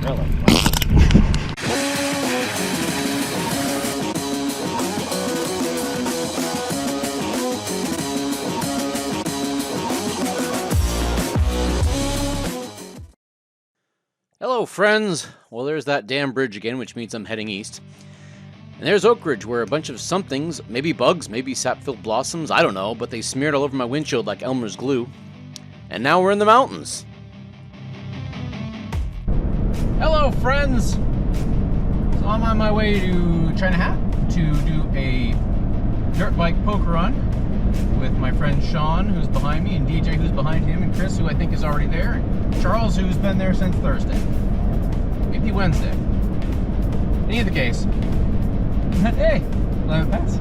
Really? Hello, friends. Well, there's that damn bridge again, which means I'm heading east. And there's Oak Ridge, where a bunch of somethings, maybe bugs, maybe sap-filled blossoms, I don't know, but they smeared all over my windshield like Elmer's glue. And now we're in the mountains. Hello, friends. So I'm on my way to China Hat to do a dirt bike poker run with my friend Sean, who's behind me, and DJ, who's behind him, and Chris, who I think is already there, and Charles, who's been there since Thursday. Maybe Wednesday. In either case, hey, 11 pass.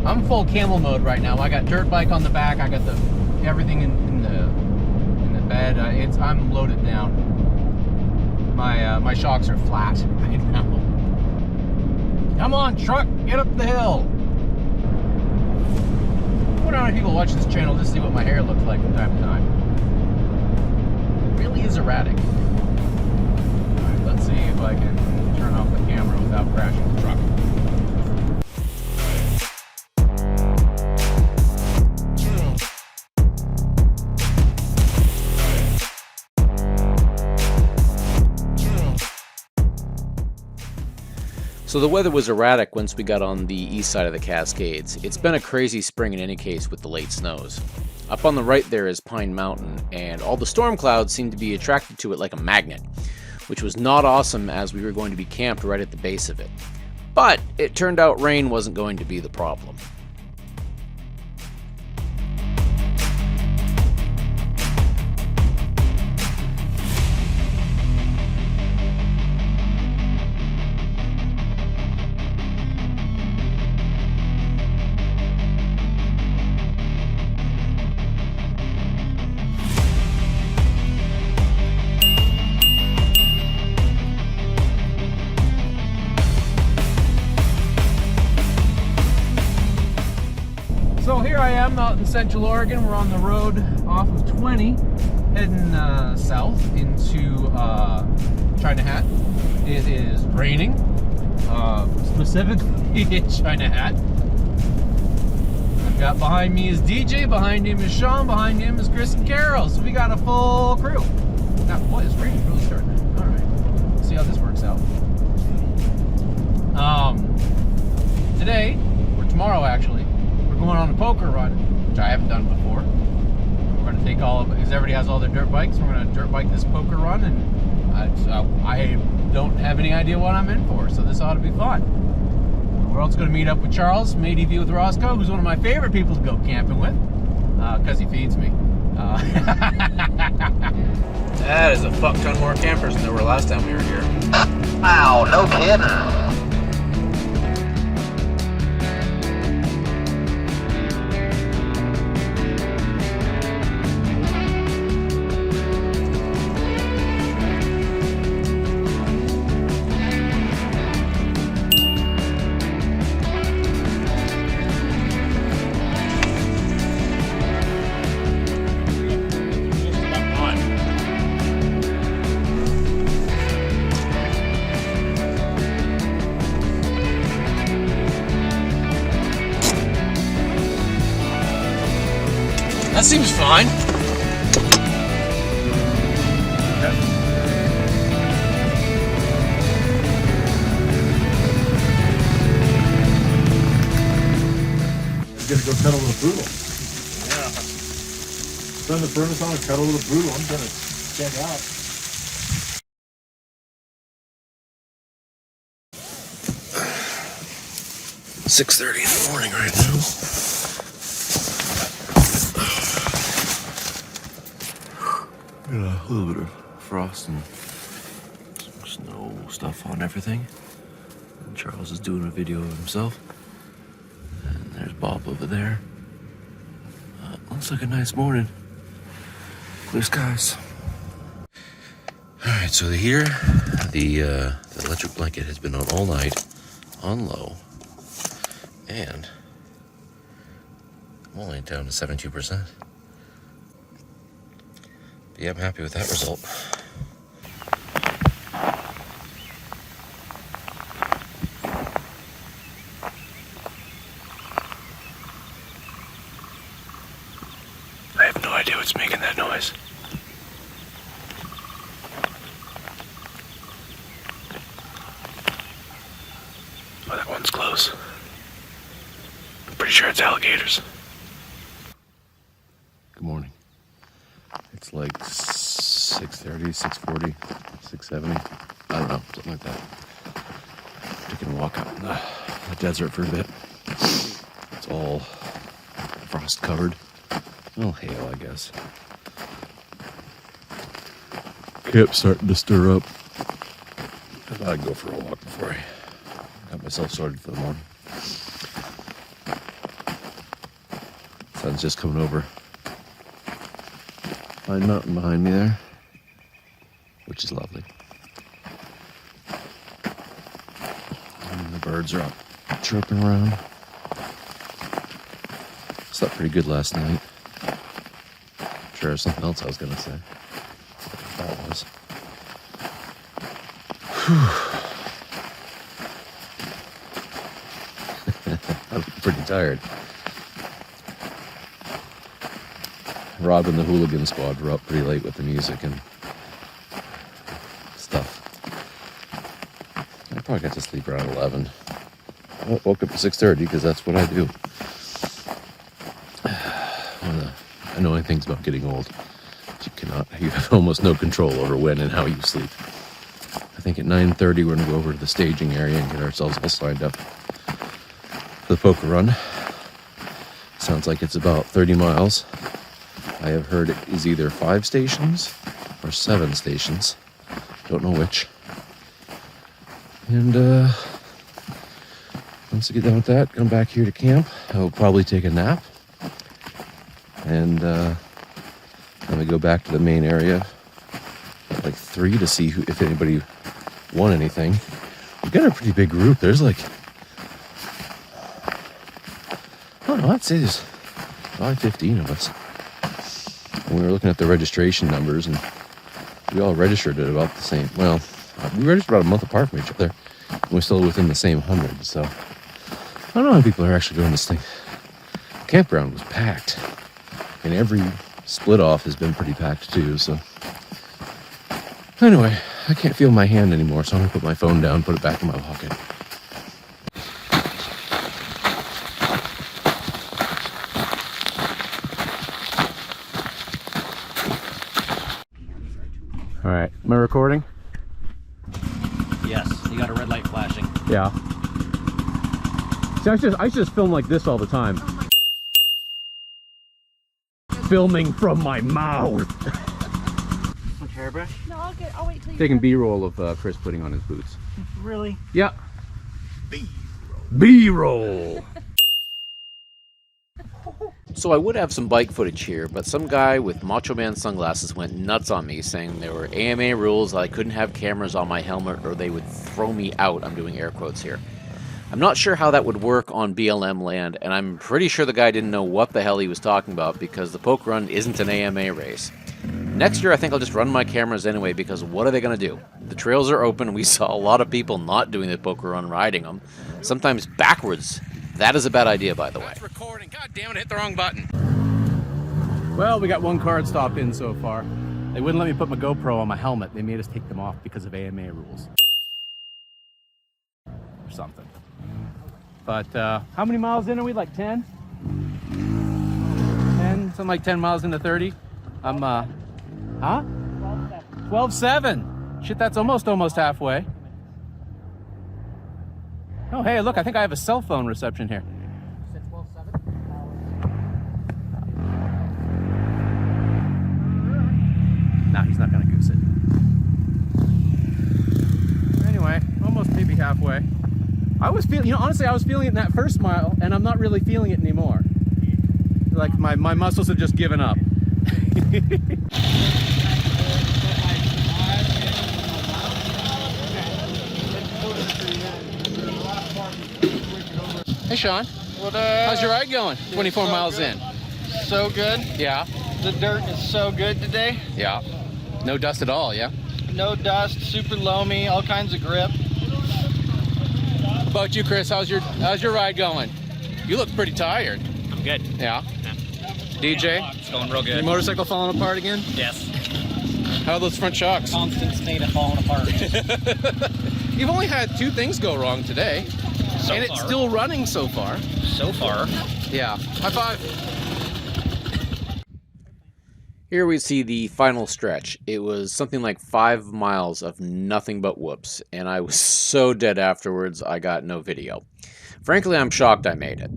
I'm full camel mode right now. I got dirt bike on the back. I got everything in the bed. I'm loaded down. My shocks are flat right now. Come on, truck, get up the hill. I wonder how many people watch this channel just to see what my hair looks like from time to time. It really is erratic. Alright, let's see if I can turn off the camera without crashing the truck. So the weather was erratic once we got on the east side of the Cascades. It's been a crazy spring in any case with the late snows. Up on the right there is Pine Mountain, and all the storm clouds seem to be attracted to it like a magnet, which was not awesome as we were going to be camped right at the base of it. But it turned out rain wasn't going to be the problem. So here I am out in Central Oregon. We're on the road off of 20, heading south into China Hat. It is raining, specifically in China Hat. I've got behind me is DJ, behind him is Sean, behind him is Chris and Carol. So we got a full crew. Now, boy, it's raining really starting. All right, let's see how this works out. Today, or tomorrow actually, going on a poker run, which I haven't done before. We're going to take because everybody has all their dirt bikes, we're going to dirt bike this poker run, and I don't have any idea what I'm in for, so this ought to be fun. We're also going to meet up with Charles, from ADV with Roscoe, who's one of my favorite people to go camping with, because he feeds me. That is a fuck ton more campers than there were last time we were here. Wow, no kidding. That seems fine. We're gonna go cut a little boodle. Yeah. Turn the furnace on and cut a little boodle. I'm gonna check out. .30 in the morning right now. A little bit of frost and some snow stuff on everything. And Charles is doing a video of himself. And there's Bob over there. Looks like a nice morning. Clear skies. Alright, so here, the electric blanket has been on all night, on low. And I'm only down to 72%. Yeah, I'm happy with that result. sure it's alligators. Good morning. It's like 6:30, 6:40, 6:70. I don't know, something like that. Taking a walk out in the desert for a bit. It's all frost covered. Well, hail, I guess. Camp's starting to stir up. I thought I'd go for a walk before I got myself sorted for the morning. Sun's just coming over. Pine Mountain behind me there, which is lovely. And the birds are up chirping around. Slept pretty good last night. Sure, there's something else I was gonna say. That was. I'm pretty tired. Rob and the hooligan squad were up pretty late with the music and stuff. I probably got to sleep around 11. I woke up at 6:30 because that's what I do. One of the annoying things about getting old is you have almost no control over when and how you sleep. I think at 9:30 we're going to go over to the staging area and get ourselves all signed up for the poker run. Sounds like it's about 30 miles. I have heard it is either 5 stations or 7 stations. Don't know which. And once I get done with that, come back here to camp. I will probably take a nap. And then we go back to the main area at like 3 to see if anybody won anything. We've got a pretty big group. There's like, I don't know, I'd say there's probably 15 of us. And we were looking at the registration numbers, and we all registered at about the same. Well, we registered about a month apart from each other, and we're still within the same 100. So I don't know how people are actually doing this thing. Campground was packed, and every split off has been pretty packed too. So anyway, I can't feel my hand anymore, so I'm gonna put my phone down, put it back in my pocket. All right, am I recording? Yes, you got a red light flashing. Yeah. See, I just film like this all the time. Filming from my mouth. Want hairbrush? No, I'll wait till you. Taking B-roll of Chris putting on his boots. Really? Yeah. B-roll. So I would have some bike footage here, but some guy with Macho Man sunglasses went nuts on me, saying there were AMA rules that I couldn't have cameras on my helmet or they would throw me out. I'm doing air quotes here. I'm not sure how that would work on BLM land, and I'm pretty sure the guy didn't know what the hell he was talking about because the poke run isn't an AMA race. Next year I think I'll just run my cameras anyway, because what are they going to do? The trails are open. We saw a lot of people not doing the poker run, riding them, sometimes backwards. That is a bad idea, by the way. That's recording. God damn it, hit the wrong button. Well, we got one car stopped in so far. They wouldn't let me put my GoPro on my helmet. They made us take them off because of AMA rules. Or something. But how many miles in are we? Like 10? 10? Something like 10 miles into 30. I'm, huh? 12.7. Shit, that's almost halfway. Oh, hey, look, I think I have a cell phone reception here. You said 12.7? Nah, he's not gonna goose it. Anyway, almost maybe halfway. I was feeling, honestly, I was feeling it in that first mile, and I'm not really feeling it anymore. Like my muscles have just given up. Hey, Sean. What How's your ride going? 24 so miles good. in. So good. Yeah. The dirt is so good today. Yeah. No dust at all, yeah? No dust, super loamy, all kinds of grip. How about you, Chris? How's your ride going? You look pretty tired. I'm good. Yeah. DJ? It's going real Your good. motorcycle falling apart again? Yes. How are those front shocks? Constant state of falling apart. You've only had 2 things go wrong today. and it's still running so far. So far. Yeah. High five. Here we see the final stretch. It was something like 5 miles of nothing but whoops, and I was so dead afterwards I got no video. Frankly, I'm shocked I made it,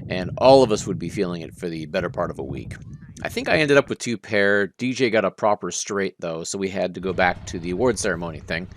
and all of us would be feeling it for the better part of a week. I think I ended up with 2 pair. DJ got a proper straight though, so we had to go back to the award ceremony thing.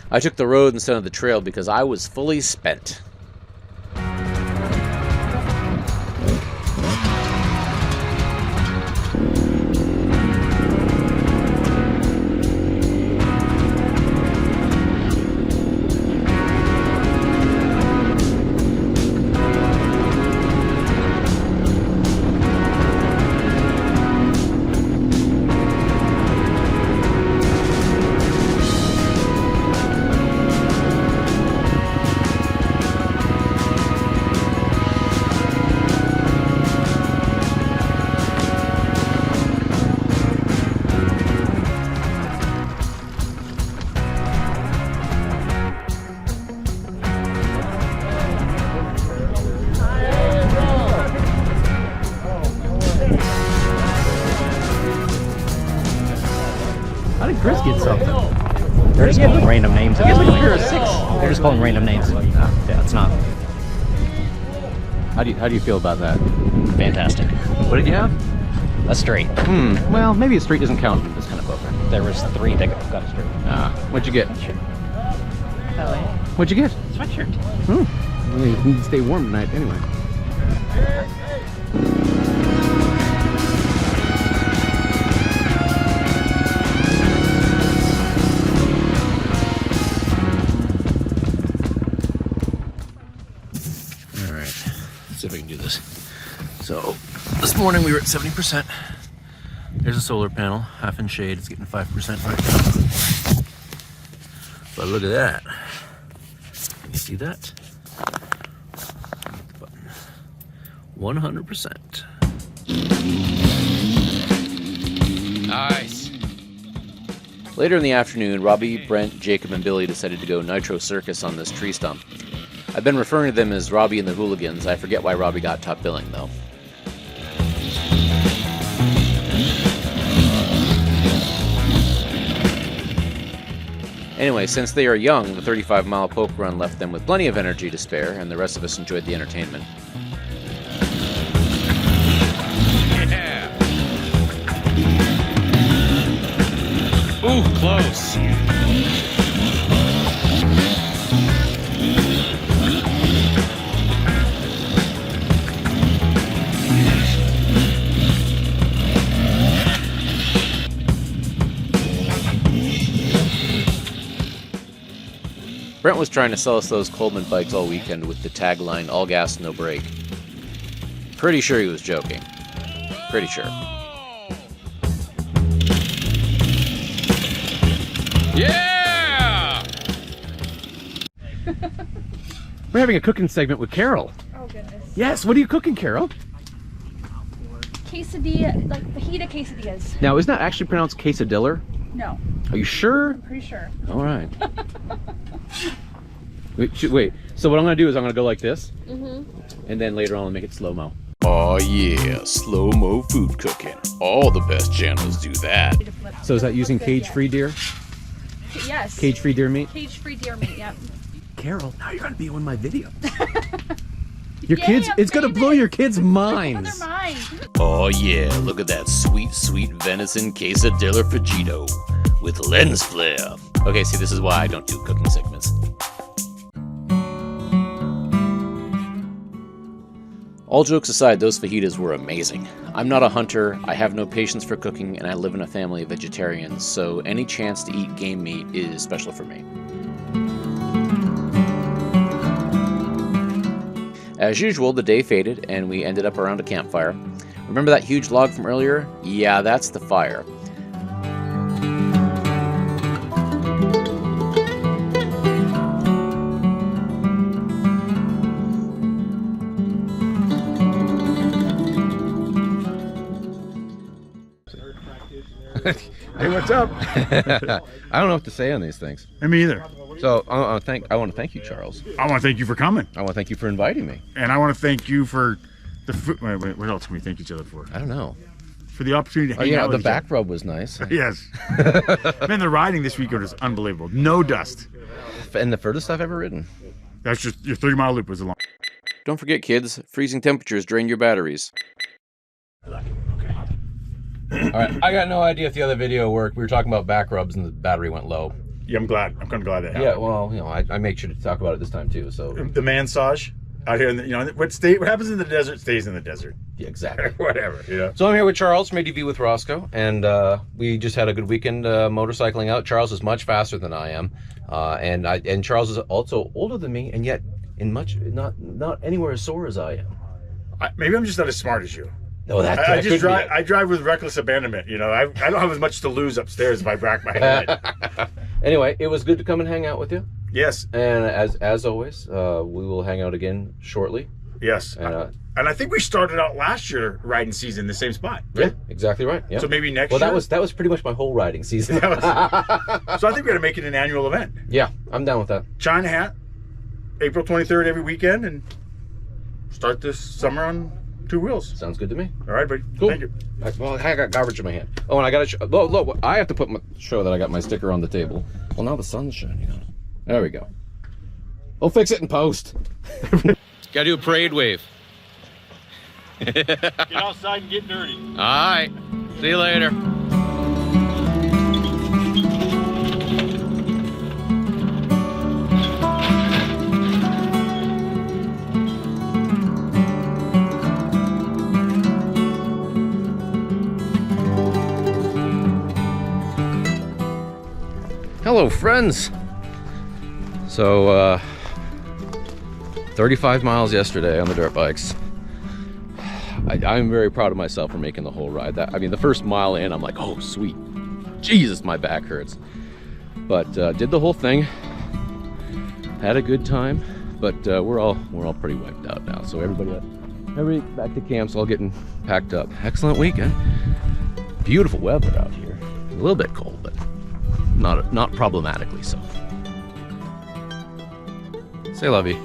I took the road instead of the trail because I was fully spent. How did Chris get something? They're just calling random names. They're just calling random names. Yeah, it's not. How do you feel about that? Fantastic. What did you have? A straight. Well, maybe a straight doesn't count in this kind of poker. There was 3 that got a straight. What'd you get? Oh, What'd you get? sweatshirt. Well, you need to stay warm tonight anyway. Alright, let's see if I can do this. So, this morning we were at 70%. There's a solar panel, half in shade, it's getting 5% right now. But look at that. Can you see that? Button. 100%. Nice. Later in the afternoon, Robbie, Brent, Jacob, and Billy decided to go Nitro Circus on this tree stump. I've been referring to them as Robbie and the Hooligans. I forget why Robbie got top billing, though. Anyway, since they are young, the 35-mile poke run left them with plenty of energy to spare, and the rest of us enjoyed the entertainment. Yeah! Ooh, close! Brent was trying to sell us those Coleman bikes all weekend with the tagline, all gas, no brake. Pretty sure he was joking. Pretty sure. Yeah! We're having a cooking segment with Carol. Oh goodness. Yes, what are you cooking, Carol? Quesadilla, like fajita quesadillas. Now, isn't that actually pronounced quesadilla? No, Are you sure? I'm pretty sure. All right. Wait, so what I'm going to do is I'm going to go like this, and then later on I'll make it slow-mo. Oh yeah, slow-mo food cooking. All the best channels do that. So is that using cage-free deer? Yes. Cage-free deer meat? Cage-free deer meat, yep. Carol, now you're going to be in my video. Your kids, it's going to blow your kids' minds. Their mind. Oh yeah, look at that sweet, sweet venison quesadilla fajito with lens flare. Okay, see, this is why I don't do cooking segments. All jokes aside, those fajitas were amazing. I'm not a hunter, I have no patience for cooking, and I live in a family of vegetarians, so any chance to eat game meat is special for me. As usual, the day faded, and we ended up around a campfire. Remember that huge log from earlier? Yeah, that's the fire. I What's up? I don't know what to say on these things. Me either. So I want to thank you, Charles. I want to thank you for coming. I want to thank you for inviting me. And I want to thank you for the food. Wait, what else can we thank each other for? I don't know. For the opportunity to hang out the with back rub was nice. Yes. Man, the riding this weekend was unbelievable. No dust. And the furthest I've ever ridden. That's just your 30-mile loop was a long. Don't forget, kids, freezing temperatures drain your batteries. Okay. All right, I got no idea if the other video worked. We were talking about back rubs and the battery went low. Yeah, I'm glad. I'm kind of glad that happened. Yeah, well, I make sure to talk about it this time too. So The massage out here in the, what happens in the desert stays in the desert. yeah, exactly. Whatever, So I'm here with Charles from ADV with Roscoe, and we just had a good weekend motorcycling out. Charles is much faster than I am, and Charles is also older than me, and yet in not anywhere as sore as I am. Maybe I'm just not as smart as you. No, I just drive. I drive with reckless abandonment. I don't have as much to lose upstairs if I rack my head. Anyway, it was good to come and hang out with you. Yes. And as always, we will hang out again shortly. Yes. And I think we started out last year riding season in the same spot. Yeah, exactly right. Yeah. So maybe next year. Well, that was pretty much my whole riding season. So I think we're gonna make it an annual event. Yeah, I'm down with that. China Hat, April 23rd every weekend, and start this summer on 2 wheels. Sounds good to me. All right, buddy. Cool. Thank you. Well, I got garbage in my hand. Oh, and I got to look. I have to show that I got my sticker on the table. Well, now the sun's shining on it. There we go. We'll fix it in post. Gotta do a parade wave. Get outside and get dirty. All right. See you later. Hello, friends. So, 35 miles yesterday on the dirt bikes. I'm very proud of myself for making the whole ride. The first mile in, I'm like, oh, sweet. Jesus, my back hurts. But did the whole thing. Had a good time. But we're all pretty wiped out now. So everybody back to camp's all getting packed up. Excellent weekend. Beautiful weather out here. A little bit cold, but not problematically so. Say lovey.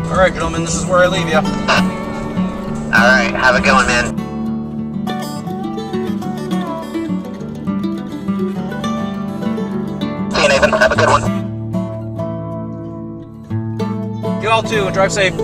All right, gentlemen, this is where I leave you. All right, have a good one, man. See you, Nathan. Have a good one. You all too, and drive safe.